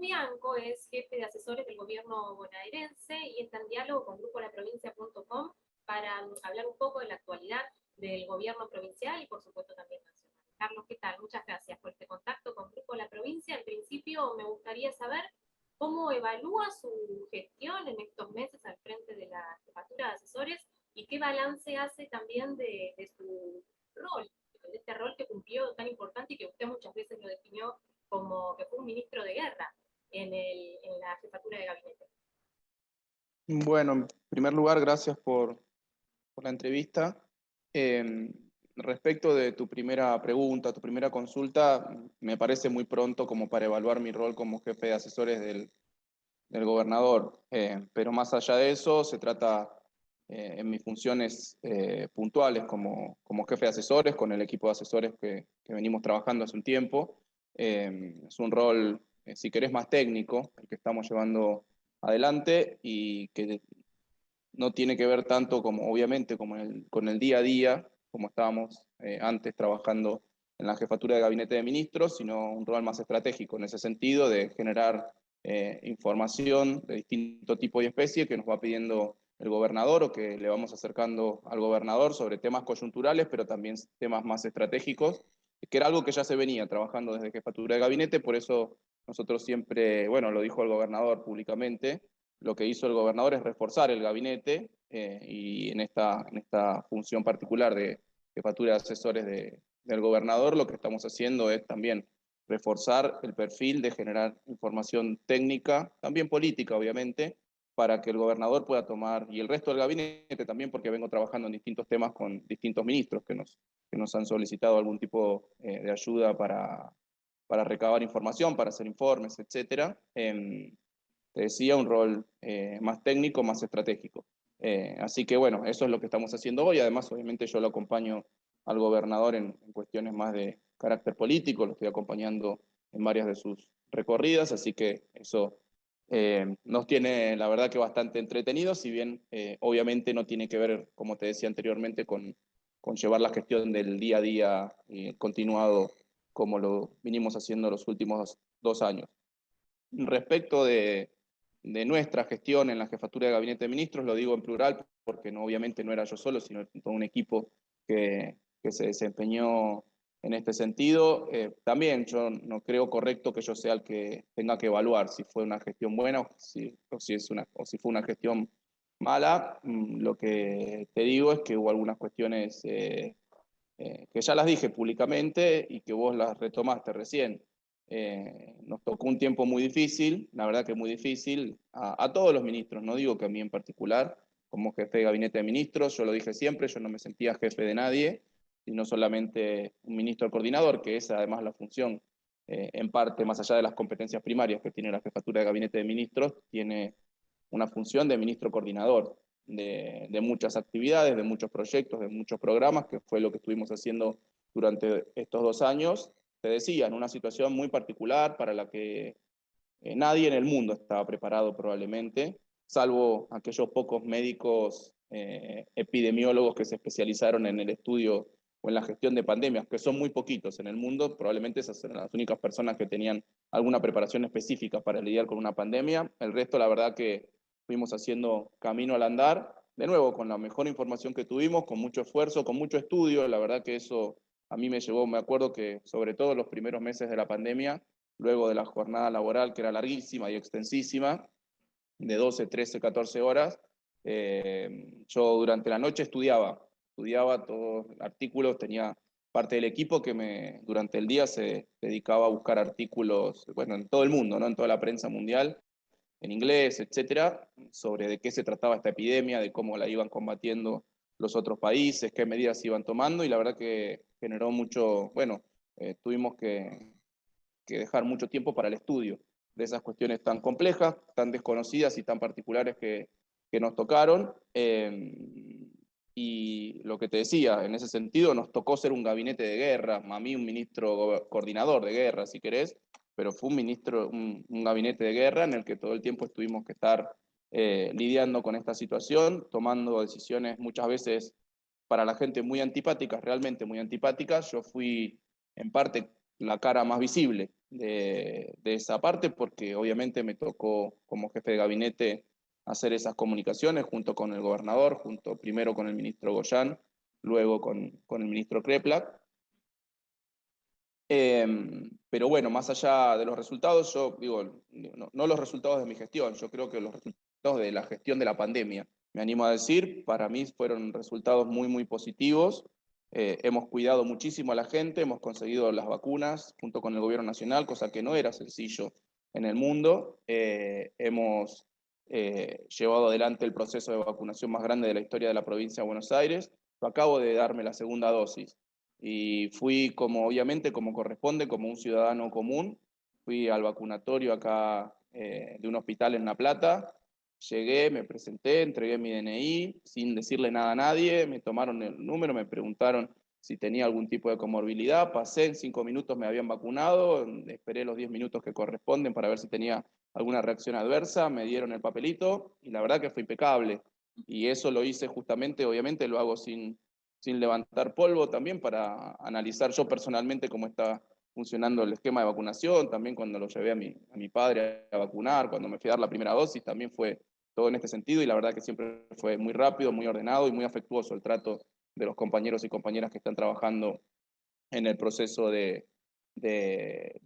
Bianco es jefe de asesores del gobierno bonaerense y está en diálogo con grupolaprovincia.com para hablar un poco de la actualidad del gobierno provincial y por supuesto también nacional. Carlos, ¿qué tal? Muchas gracias por este contacto con Grupo La Provincia. En principio me gustaría saber cómo evalúa su gestión en estos meses al frente de la jefatura de asesores y qué balance hace también de su rol, de este rol que cumplió tan importante y que usted muchas veces lo definió como que fue un ministro de guerra en la jefatura de gabinete. Bueno, en primer lugar, gracias por la entrevista. Respecto de tu primera pregunta, tu primera consulta, me parece muy pronto como para evaluar mi rol como jefe de asesores del gobernador. Pero más allá de eso, se trata en mis funciones puntuales como jefe de asesores, con el equipo de asesores que venimos trabajando hace un tiempo. Es un rol, si querés, más técnico, el que estamos llevando adelante y que no tiene que ver tanto como, obviamente, con el día a día, como estábamos antes trabajando en la jefatura de gabinete de ministros, sino un rol más estratégico en ese sentido de generar información de distinto tipo y especie que nos va pidiendo el gobernador o que le vamos acercando al gobernador sobre temas coyunturales, pero también temas más estratégicos, que era algo que ya se venía trabajando desde jefatura de gabinete, por eso nosotros siempre, bueno, lo dijo el gobernador públicamente, lo que hizo el gobernador es reforzar el gabinete y en esta función particular de jefatura de asesores del gobernador, lo que estamos haciendo es también reforzar el perfil de generar información técnica, también política, obviamente, para que el gobernador pueda tomar, y el resto del gabinete también, porque vengo trabajando en distintos temas con distintos ministros que nos han solicitado algún tipo de ayuda para recabar información, para hacer informes, etc. Te decía, un rol más técnico, más estratégico. Así que bueno, eso es lo que estamos haciendo hoy. Además, obviamente yo lo acompaño al gobernador en cuestiones más de carácter político, lo estoy acompañando en varias de sus recorridas, así que eso nos tiene, la verdad, que bastante entretenidos, si bien obviamente no tiene que ver, como te decía anteriormente, con llevar la gestión del día a día continuado como lo vinimos haciendo los últimos 2 años. Respecto de nuestra gestión en la jefatura de gabinete de ministros, lo digo en plural porque no, obviamente no era yo solo, sino todo un equipo que se desempeñó en este sentido. También yo no creo correcto que yo sea el que tenga que evaluar si fue una gestión buena o si fue una gestión mala. Lo que te digo es que hubo algunas cuestiones que ya las dije públicamente y que vos las retomaste recién. Nos tocó un tiempo muy difícil, la verdad que muy difícil, a todos los ministros, no digo que a mí en particular, como jefe de gabinete de ministros, yo lo dije siempre, yo no me sentía jefe de nadie, sino solamente un ministro coordinador, que es además la función, en parte, más allá de las competencias primarias que tiene la jefatura de gabinete de ministros, tiene una función de ministro coordinador de muchas actividades, de muchos proyectos, de muchos programas, que fue lo que estuvimos haciendo durante estos 2 años. Te decía, en una situación muy particular para la que nadie en el mundo estaba preparado probablemente, salvo aquellos pocos médicos epidemiólogos que se especializaron en el estudio o en la gestión de pandemias, que son muy poquitos en el mundo. Probablemente esas eran las únicas personas que tenían alguna preparación específica para lidiar con una pandemia. El resto, la verdad que fuimos haciendo camino al andar, de nuevo, con la mejor información que tuvimos, con mucho esfuerzo, con mucho estudio. La verdad que eso a mí me llevó, me acuerdo que sobre todo los primeros meses de la pandemia, luego de la jornada laboral, que era larguísima y extensísima, de 12, 13, 14 horas, yo durante la noche estudiaba todos los artículos, tenía parte del equipo que durante el día se dedicaba a buscar artículos, bueno, en todo el mundo, ¿no? En toda la prensa mundial, en inglés, etcétera, sobre de qué se trataba esta epidemia, de cómo la iban combatiendo los otros países, qué medidas iban tomando, y la verdad que generó mucho, bueno, tuvimos que dejar mucho tiempo para el estudio de esas cuestiones tan complejas, tan desconocidas y tan particulares que nos tocaron. Y lo que te decía, en ese sentido nos tocó ser un gabinete de guerra, a mí un ministro coordinador de guerra, si querés, pero fue un gabinete de guerra en el que todo el tiempo tuvimos que estar lidiando con esta situación, tomando decisiones muchas veces para la gente muy antipáticas, realmente muy antipáticas. Yo fui en parte la cara más visible de esa parte, porque obviamente me tocó como jefe de gabinete hacer esas comunicaciones junto con el gobernador, junto primero con el ministro Goyán, luego con el ministro Kreplak. Pero bueno, más allá de los resultados, yo digo, no los resultados de mi gestión, yo creo que los resultados de la gestión de la pandemia, me animo a decir, para mí fueron resultados muy, muy positivos. Hemos cuidado muchísimo a la gente, hemos conseguido las vacunas junto con el gobierno nacional, cosa que no era sencillo en el mundo. Hemos llevado adelante el proceso de vacunación más grande de la historia de la provincia de Buenos Aires. Yo acabo de darme la segunda dosis y fui como, obviamente, como corresponde, como un ciudadano común, fui al vacunatorio acá de un hospital en La Plata, llegué, me presenté, entregué mi DNI sin decirle nada a nadie, me tomaron el número, me preguntaron si tenía algún tipo de comorbilidad, pasé, en 5 minutos me habían vacunado, esperé los 10 minutos que corresponden para ver si tenía alguna reacción adversa, me dieron el papelito y la verdad que fue impecable. Y eso lo hice justamente, obviamente lo hago sin levantar polvo también para analizar yo personalmente cómo está funcionando el esquema de vacunación, también cuando lo llevé a mi padre a vacunar, cuando me fui a dar la primera dosis, también fue todo en este sentido y la verdad que siempre fue muy rápido, muy ordenado y muy afectuoso el trato de los compañeros y compañeras que están trabajando en el proceso de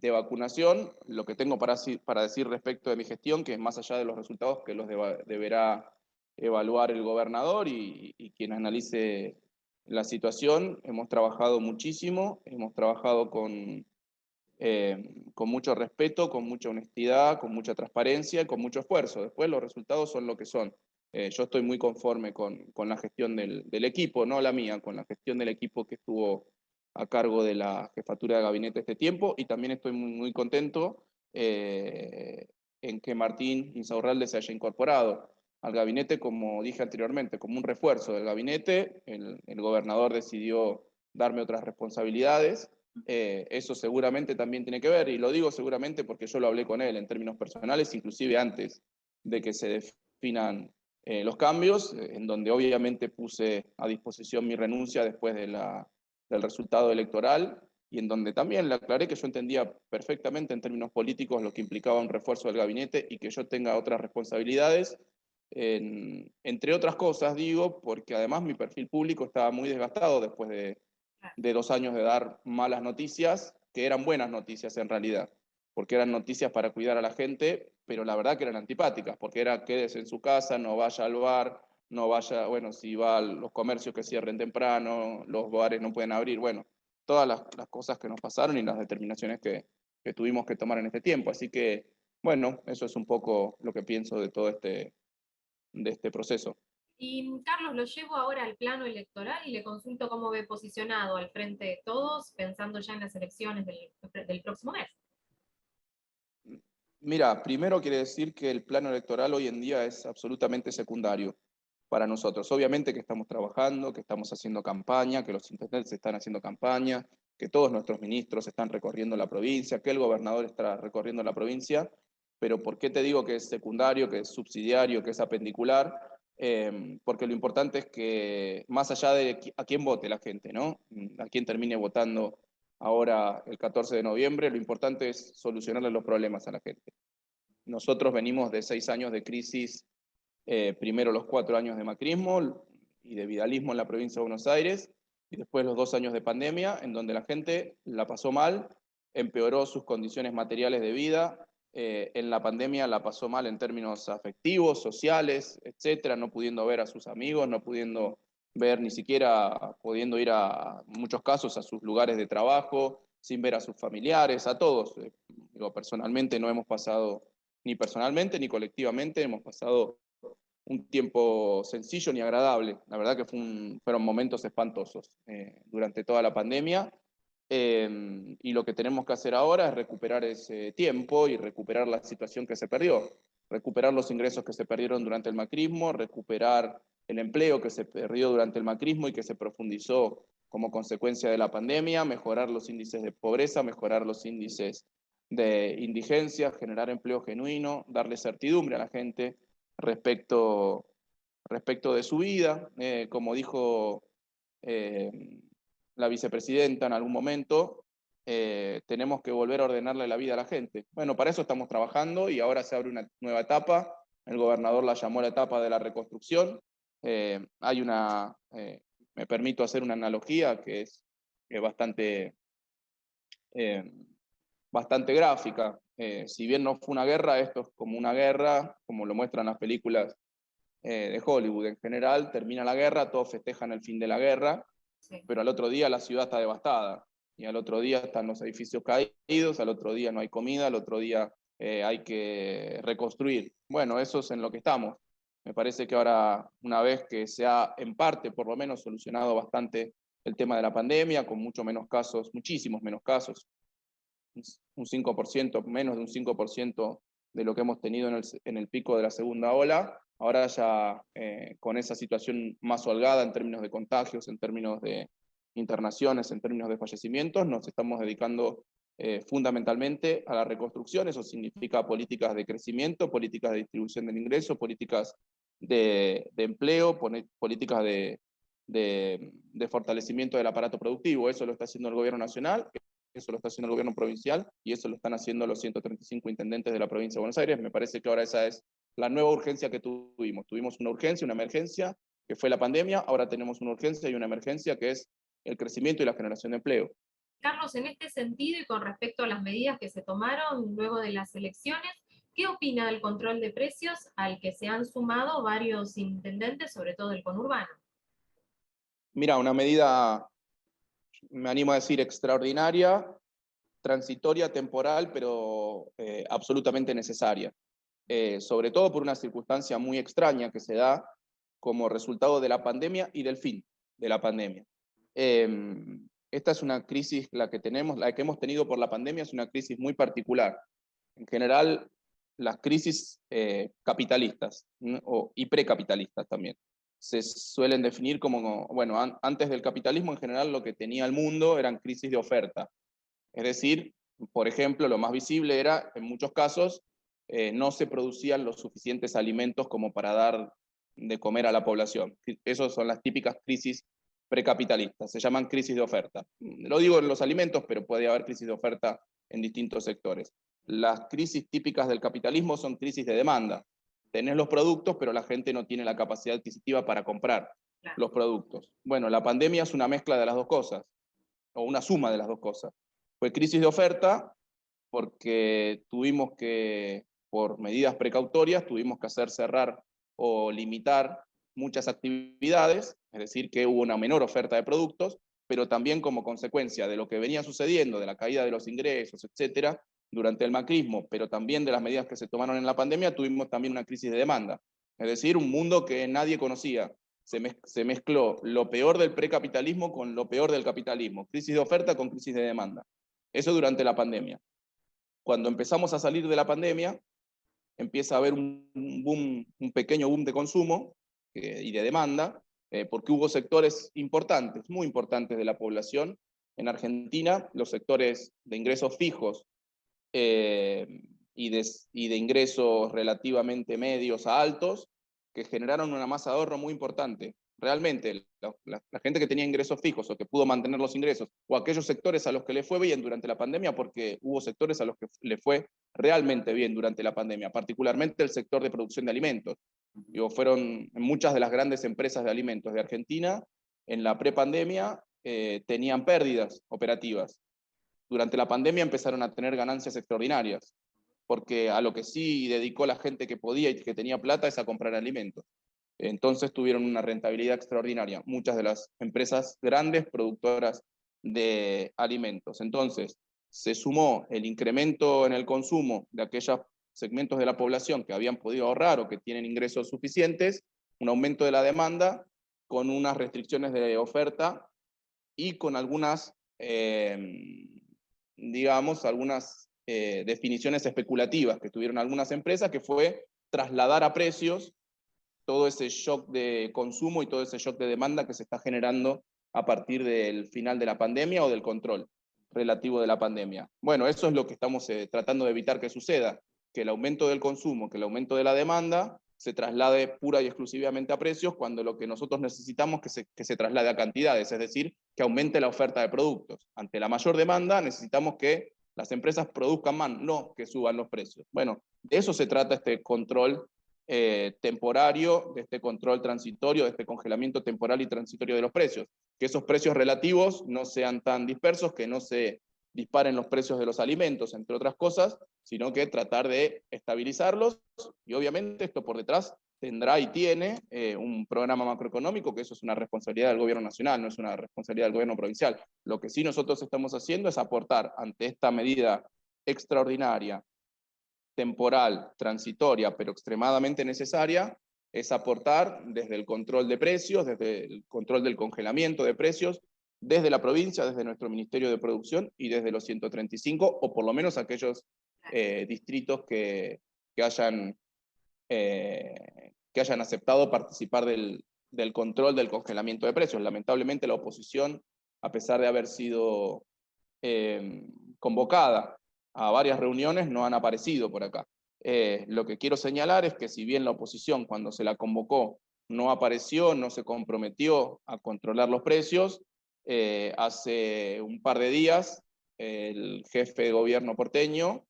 vacunación. Lo que tengo para decir respecto de mi gestión, que es más allá de los resultados que los deberá evaluar el gobernador y quien analice la situación, hemos trabajado muchísimo, hemos trabajado con mucho respeto, con mucha honestidad, con mucha transparencia y con mucho esfuerzo. Después los resultados son lo que son. Yo estoy muy conforme con la gestión del equipo, no la mía, con la gestión del equipo que estuvo a cargo de la jefatura de gabinete este tiempo y también estoy muy, muy contento en que Martín Insaurralde se haya incorporado al gabinete, como dije anteriormente, como un refuerzo del gabinete. El gobernador decidió darme otras responsabilidades. Eso seguramente también tiene que ver, y lo digo seguramente porque yo lo hablé con él en términos personales, inclusive antes de que se definan los cambios, en donde obviamente puse a disposición mi renuncia después del resultado electoral, y en donde también le aclaré que yo entendía perfectamente en términos políticos lo que implicaba un refuerzo del gabinete y que yo tenga otras responsabilidades, entre otras cosas digo, porque además mi perfil público estaba muy desgastado después de 2 años de dar malas noticias, que eran buenas noticias en realidad, porque eran noticias para cuidar a la gente, pero la verdad que eran antipáticas, porque era quédese en su casa, no vaya al bar, no vaya, bueno, si va a los comercios que cierren temprano, los bares no pueden abrir, bueno, todas las cosas que nos pasaron y las determinaciones que tuvimos que tomar en este tiempo. Así que, bueno, eso es un poco lo que pienso de todo de este proceso. Y Carlos, lo llevo ahora al plano electoral y le consulto cómo ve posicionado al frente de todos, pensando ya en las elecciones del próximo mes. Mira, primero quiere decir que el plano electoral hoy en día es absolutamente secundario para nosotros. Obviamente que estamos trabajando, que estamos haciendo campaña, que los intendentes están haciendo campaña, que todos nuestros ministros están recorriendo la provincia, que el gobernador está recorriendo la provincia, pero ¿por qué te digo que es secundario, que es subsidiario, que es apendicular? Porque lo importante es que más allá de a quién vote la gente, ¿no? A quién termine votando ahora el 14 de noviembre, lo importante es solucionarle los problemas a la gente. Nosotros venimos de 6 años de crisis, primero los 4 años de macrismo y de vidalismo en la provincia de Buenos Aires, y después los 2 años de pandemia, en donde la gente la pasó mal, empeoró sus condiciones materiales de vida. En la pandemia la pasó mal en términos afectivos, sociales, etcétera, no pudiendo ver a sus amigos, no pudiendo ver ni siquiera, pudiendo ir a muchos casos a sus lugares de trabajo, sin ver a sus familiares, a todos. Digo, personalmente no hemos pasado, ni personalmente ni colectivamente, hemos pasado un tiempo sencillo ni agradable. La verdad que fueron momentos espantosos durante toda la pandemia. Y lo que tenemos que hacer ahora es recuperar ese tiempo y recuperar la situación que se perdió. Recuperar los ingresos que se perdieron durante el macrismo, recuperar el empleo que se perdió durante el macrismo y que se profundizó como consecuencia de la pandemia, mejorar los índices de pobreza, mejorar los índices de indigencia, generar empleo genuino, darle certidumbre a la gente respecto, respecto de su vida. Como dijo eh, la vicepresidenta en algún momento, tenemos que volver a ordenarle la vida a la gente. Bueno, para eso estamos trabajando y ahora se abre una nueva etapa. El gobernador la llamó la etapa de la reconstrucción. Hay me permito hacer una analogía que es bastante gráfica. Si bien no fue una guerra, esto es como una guerra, como lo muestran las películas de Hollywood. En general, termina la guerra, todos festejan el fin de la guerra, Sí. pero al otro día la ciudad está devastada, y al otro día están los edificios caídos, al otro día no hay comida, al otro día hay que reconstruir. Bueno, eso es en lo que estamos. Me parece que ahora, una vez que se ha, en parte, por lo menos, solucionado bastante el tema de la pandemia, con mucho menos casos, muchísimos menos casos, un 5%, menos de un 5% de lo que hemos tenido en el pico de la segunda ola, ahora ya con esa situación más holgada en términos de contagios, en términos de internaciones, en términos de fallecimientos, nos estamos dedicando fundamentalmente a la reconstrucción. Eso significa políticas de crecimiento, políticas de distribución del ingreso, políticas de empleo, políticas de fortalecimiento del aparato productivo. Eso lo está haciendo el gobierno nacional, eso lo está haciendo el gobierno provincial y eso lo están haciendo los 135 intendentes de la provincia de Buenos Aires. Me parece que ahora esa es la nueva urgencia que tuvimos. Tuvimos una urgencia, una emergencia, que fue la pandemia, ahora tenemos una urgencia y una emergencia que es el crecimiento y la generación de empleo. Carlos, en este sentido y con respecto a las medidas que se tomaron luego de las elecciones, ¿qué opina del control de precios al que se han sumado varios intendentes, sobre todo el conurbano? Mira, una medida, me animo a decir, extraordinaria, transitoria, temporal, pero absolutamente necesaria. Sobre todo por una circunstancia muy extraña que se da como resultado de la pandemia y del fin de la pandemia. Esta es una crisis, la que hemos tenido por la pandemia es una crisis muy particular. En general, las crisis capitalistas y precapitalistas también se suelen definir como, bueno, antes del capitalismo en general lo que tenía el mundo eran crisis de oferta. Es decir, por ejemplo, lo más visible era, en muchos casos, no se producían los suficientes alimentos como para dar de comer a la población. Esas son las típicas crisis precapitalistas, se llaman crisis de oferta. Lo digo en los alimentos, pero puede haber crisis de oferta en distintos sectores. Las crisis típicas del capitalismo son crisis de demanda. Tenés los productos, pero la gente no tiene la capacidad adquisitiva para comprar los productos. Bueno, la pandemia es una mezcla de las dos cosas, o una suma de las dos cosas. Fue crisis de oferta porque tuvimos que, por medidas precautorias, tuvimos que hacer cerrar o limitar muchas actividades, es decir, que hubo una menor oferta de productos, pero también como consecuencia de lo que venía sucediendo, de la caída de los ingresos, etcétera, durante el macrismo, pero también de las medidas que se tomaron en la pandemia, tuvimos también una crisis de demanda. Es decir, un mundo que nadie conocía. Se mezcló lo peor del precapitalismo con lo peor del capitalismo. Crisis de oferta con crisis de demanda. Eso durante la pandemia. Cuando empezamos a salir de la pandemia, empieza a haber un pequeño boom de consumo y de demanda, porque hubo sectores importantes, muy importantes de la población. En Argentina, los sectores de ingresos fijos y de ingresos relativamente medios a altos, que generaron una masa de ahorro muy importante. Realmente, la gente que tenía ingresos fijos o que pudo mantener los ingresos, o aquellos sectores a los que le fue bien durante la pandemia, porque hubo sectores a los que le fue realmente bien durante la pandemia, particularmente el sector de producción de alimentos. Fueron muchas de las grandes empresas de alimentos de Argentina, en la prepandemia tenían pérdidas operativas. Durante la pandemia empezaron a tener ganancias extraordinarias, porque a lo que sí dedicó la gente que podía y que tenía plata es a comprar alimentos. Entonces tuvieron una rentabilidad extraordinaria, muchas de las empresas grandes productoras de alimentos. Entonces, se sumó el incremento en el consumo de aquellos segmentos de la población que habían podido ahorrar o que tienen ingresos suficientes, un aumento de la demanda con unas restricciones de oferta y con algunas, digamos, algunas definiciones especulativas que tuvieron algunas empresas, que fue trasladar a precios todo ese shock de consumo y todo ese shock de demanda que se está generando a partir del final de la pandemia o del control relativo de la pandemia. Bueno, eso es lo que estamos tratando de evitar que suceda, que el aumento del consumo, que el aumento de la demanda se traslade pura y exclusivamente a precios, cuando lo que nosotros necesitamos es que se traslade a cantidades, es decir, que aumente la oferta de productos. Ante la mayor demanda necesitamos que las empresas produzcan más, no que suban los precios. Bueno, de eso se trata este control temporario, de este control transitorio, de este congelamiento temporal y transitorio de los precios. Que esos precios relativos no sean tan dispersos, que no se disparen los precios de los alimentos, entre otras cosas, sino que tratar de estabilizarlos, y obviamente esto por detrás tendrá y tiene un programa macroeconómico, que eso es una responsabilidad del gobierno nacional, no es una responsabilidad del gobierno provincial. Lo que sí nosotros estamos haciendo es aportar ante esta medida extraordinaria, temporal, transitoria, pero extremadamente necesaria, es aportar desde el control de precios, desde el control del congelamiento de precios, desde la provincia, desde nuestro Ministerio de Producción y desde los 135, o por lo menos aquellos distritos que hayan aceptado participar del control del congelamiento de precios. Lamentablemente la oposición, a pesar de haber sido convocada a varias reuniones, no han aparecido por acá. Lo que quiero señalar es que si bien la oposición, cuando se la convocó, no apareció, no se comprometió a controlar los precios, hace un par de días el jefe de gobierno porteño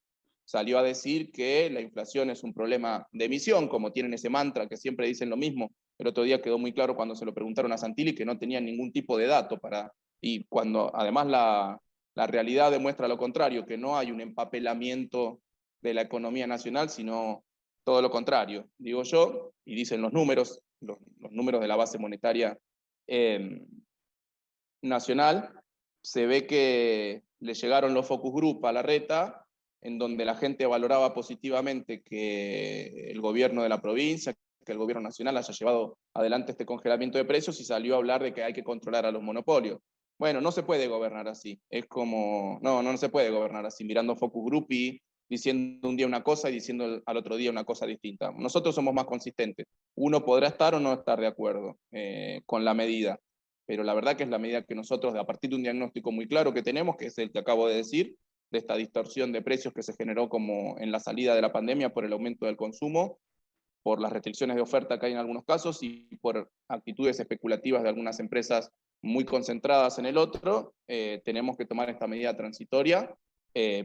salió a decir que la inflación es un problema de emisión, como tienen ese mantra que siempre dicen lo mismo. El otro día quedó muy claro cuando se lo preguntaron a Santilli que no tenían ningún tipo de dato para... Y cuando además la realidad demuestra lo contrario, que no hay un empapelamiento de la economía nacional, sino todo lo contrario, digo yo, y dicen los números de la base monetaria nacional, se ve que le llegaron los focus group a Larreta, en donde la gente valoraba positivamente que el gobierno de la provincia, que el gobierno nacional haya llevado adelante este congelamiento de precios, y salió a hablar de que hay que controlar a los monopolios. Bueno, no se puede gobernar así. Es como, no se puede gobernar así, mirando focus group y diciendo un día una cosa y diciendo al otro día una cosa distinta. Nosotros somos más consistentes. Uno podrá estar o no estar de acuerdo con la medida, pero la verdad que es la medida que nosotros, a partir de un diagnóstico muy claro que tenemos, que es el que acabo de decir, de esta distorsión de precios que se generó como en la salida de la pandemia por el aumento del consumo, por las restricciones de oferta que hay en algunos casos y por actitudes especulativas de algunas empresas muy concentradas en el otro, tenemos que tomar esta medida transitoria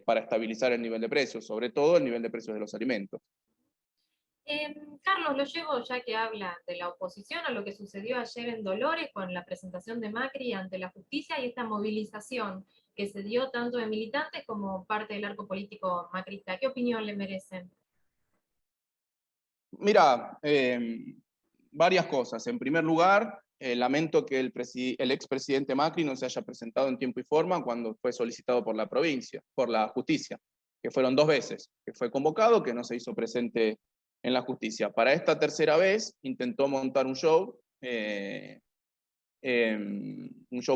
para estabilizar el nivel de precios, sobre todo el nivel de precios de los alimentos. Carlos, lo llevo, ya que habla de la oposición, a lo que sucedió ayer en Dolores con la presentación de Macri ante la justicia y esta movilización que se dio tanto de militantes como parte del arco político macrista. ¿Qué opinión le merecen? Mira, varias cosas. En primer lugar, lamento que el expresidente Macri no se haya presentado en tiempo y forma cuando fue solicitado por la provincia, por la justicia, que fueron 2 veces, que fue convocado, que no se hizo presente en la justicia. Para esta tercera vez intentó montar un show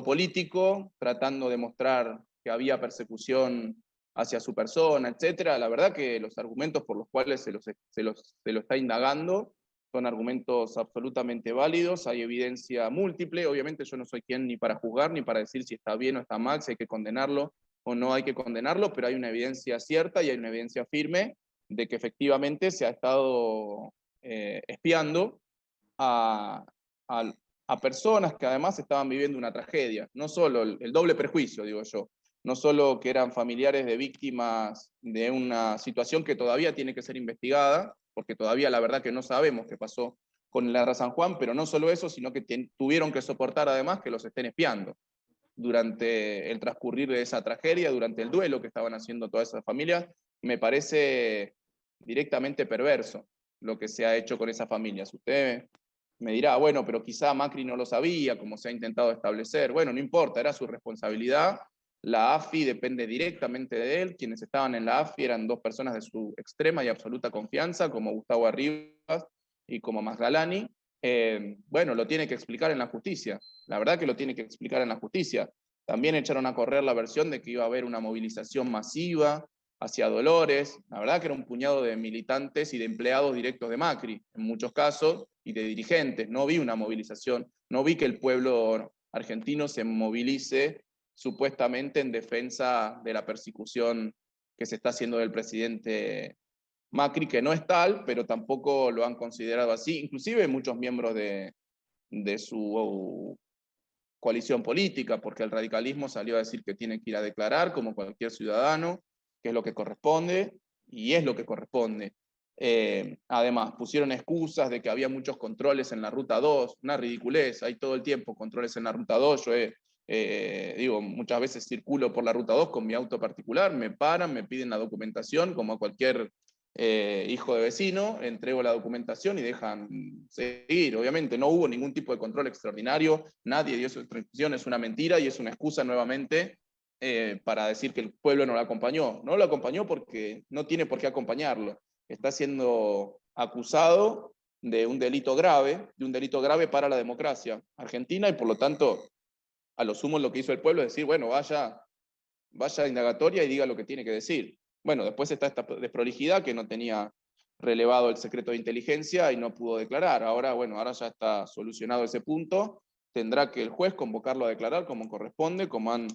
político, tratando de mostrar que había persecución hacia su persona, etcétera. La verdad que los argumentos por los cuales se lo está indagando son argumentos absolutamente válidos, hay evidencia múltiple, obviamente yo no soy quien ni para juzgar, ni para decir si está bien o está mal, si hay que condenarlo o no hay que condenarlo, pero hay una evidencia cierta y hay una evidencia firme de que efectivamente se ha estado espiando a, a personas que además estaban viviendo una tragedia, no solo el doble perjuicio, digo yo, no solo que eran familiares de víctimas de una situación que todavía tiene que ser investigada, porque todavía la verdad que no sabemos qué pasó con el Arra San Juan, pero no solo eso, sino que tuvieron que soportar además que los estén espiando durante el transcurrir de esa tragedia, durante el duelo que estaban haciendo todas esas familias. Me parece directamente perverso lo que se ha hecho con esas familias. Usted me dirá, bueno, pero quizá Macri no lo sabía, como se ha intentado establecer. Bueno, no importa, era su responsabilidad. La AFI depende directamente de él. Quienes estaban en la AFI eran 2 personas de su extrema y absoluta confianza, como Gustavo Arribas y como Magdalani. Bueno, lo tiene que explicar en la justicia. La verdad que lo tiene que explicar en la justicia. También echaron a correr la versión de que iba a haber una movilización masiva hacia Dolores. La verdad que era un puñado de militantes y de empleados directos de Macri, en muchos casos, y de dirigentes. No vi una movilización, no vi que el pueblo argentino se movilice supuestamente en defensa de la persecución que se está haciendo del presidente Macri, que no es tal, pero tampoco lo han considerado así, inclusive muchos miembros de su coalición política, porque el radicalismo salió a decir que tiene que ir a declarar como cualquier ciudadano, que es lo que corresponde, y es lo que corresponde. Además, pusieron excusas de que había muchos controles en la Ruta 2, una ridiculez, hay todo el tiempo controles en la Ruta 2, yo digo, muchas veces circulo por la Ruta 2 con mi auto particular, me paran, me piden la documentación, como a cualquier hijo de vecino, entrego la documentación y dejan seguir. Obviamente no hubo ningún tipo de control extraordinario, nadie dio su instrucción, es una mentira y es una excusa nuevamente para decir que el pueblo no lo acompañó. No lo acompañó porque no tiene por qué acompañarlo. Está siendo acusado de un delito grave para la democracia argentina, y por lo tanto, a lo sumo lo que hizo el pueblo es decir, bueno, vaya a indagatoria y diga lo que tiene que decir. Bueno, después está esta desprolijidad que no tenía relevado el secreto de inteligencia y no pudo declarar. Ahora, bueno, ahora ya está solucionado ese punto. Tendrá que el juez convocarlo a declarar como corresponde, como han,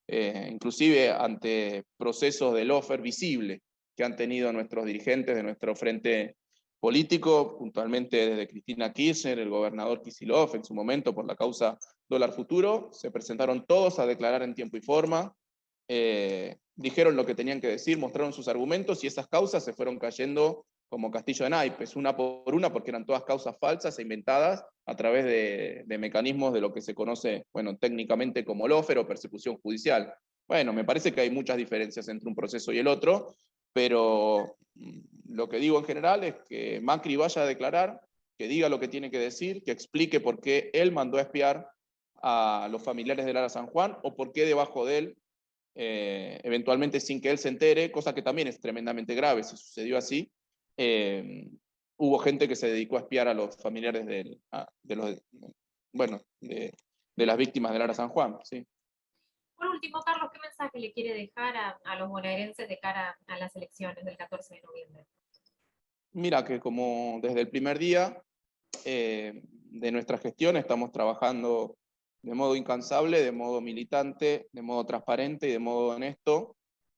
inclusive ante procesos de lawfare visible que han tenido nuestros dirigentes de nuestro frente político, puntualmente desde Cristina Kirchner, el gobernador Kicillof en su momento por la causa dólar futuro, se presentaron todos a declarar en tiempo y forma, dijeron lo que tenían que decir, mostraron sus argumentos y esas causas se fueron cayendo como castillo de naipes, una por una, porque eran todas causas falsas e inventadas a través de mecanismos de lo que se conoce, bueno, técnicamente como lawfare o persecución judicial. Bueno, me parece que hay muchas diferencias entre un proceso y el otro, pero lo que digo en general es que Macri vaya a declarar, que diga lo que tiene que decir, que explique por qué él mandó a espiar a los familiares de Lara San Juan o por qué debajo de él, eventualmente sin que él se entere, cosa que también es tremendamente grave si sucedió así, hubo gente que se dedicó a espiar a los familiares de las víctimas de Lara San Juan. ¿Sí? Por último, Carlos, ¿qué mensaje le quiere dejar a los bonaerenses de cara a las elecciones del 14 de noviembre? Mira que como desde el primer día de nuestra gestión estamos trabajando de modo incansable, de modo militante, de modo transparente y de modo honesto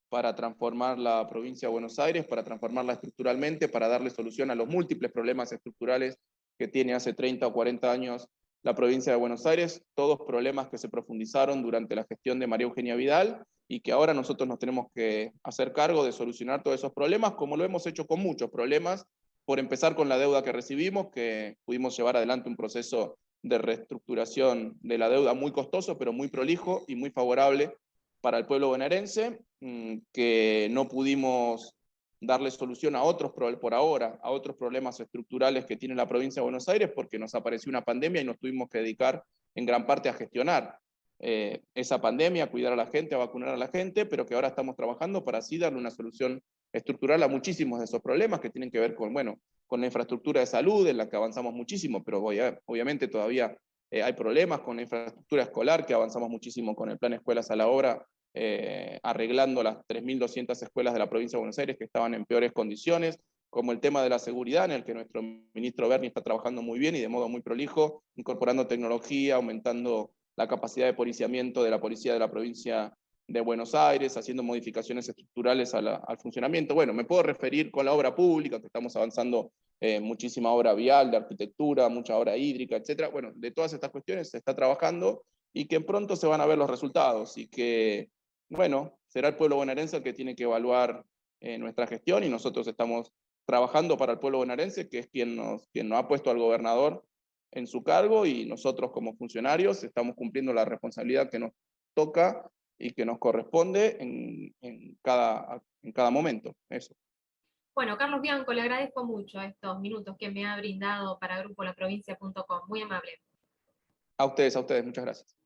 para transformar la provincia de Buenos Aires, para transformarla estructuralmente, para darle solución a los múltiples problemas estructurales que tiene hace 30 o 40 años la provincia de Buenos Aires, todos problemas que se profundizaron durante la gestión de María Eugenia Vidal y que ahora nosotros nos tenemos que hacer cargo de solucionar todos esos problemas, como lo hemos hecho con muchos problemas, por empezar con la deuda que recibimos, que pudimos llevar adelante un proceso de reestructuración de la deuda muy costoso, pero muy prolijo y muy favorable para el pueblo bonaerense, que no pudimos darle solución a otros, por ahora, a otros problemas estructurales que tiene la provincia de Buenos Aires, porque nos apareció una pandemia y nos tuvimos que dedicar en gran parte a gestionar esa pandemia, a cuidar a la gente, a vacunar a la gente, pero que ahora estamos trabajando para así darle una solución estructural a muchísimos de esos problemas que tienen que ver con, bueno, con la infraestructura de salud, en la que avanzamos muchísimo, pero obviamente todavía hay problemas con la infraestructura escolar, que avanzamos muchísimo con el plan Escuelas a la Obra, arreglando las 3.200 escuelas de la provincia de Buenos Aires que estaban en peores condiciones, como el tema de la seguridad, en el que nuestro ministro Berni está trabajando muy bien y de modo muy prolijo, incorporando tecnología, aumentando la capacidad de policiamiento de la policía de la provincia de Buenos Aires, haciendo modificaciones estructurales al funcionamiento. Bueno, me puedo referir con la obra pública, que estamos avanzando muchísima obra vial, de arquitectura, mucha obra hídrica, etcétera. Bueno, de todas estas cuestiones se está trabajando y que pronto se van a ver los resultados y que, bueno, será el pueblo bonaerense el que tiene que evaluar nuestra gestión y nosotros estamos trabajando para el pueblo bonaerense, que es quien nos ha puesto al gobernador en su cargo, y nosotros como funcionarios estamos cumpliendo la responsabilidad que nos toca y que nos corresponde en cada momento. Eso. Bueno, Carlos Bianco, le agradezco mucho estos minutos que me ha brindado para grupolaprovincia.com. Muy amable. A ustedes, muchas gracias.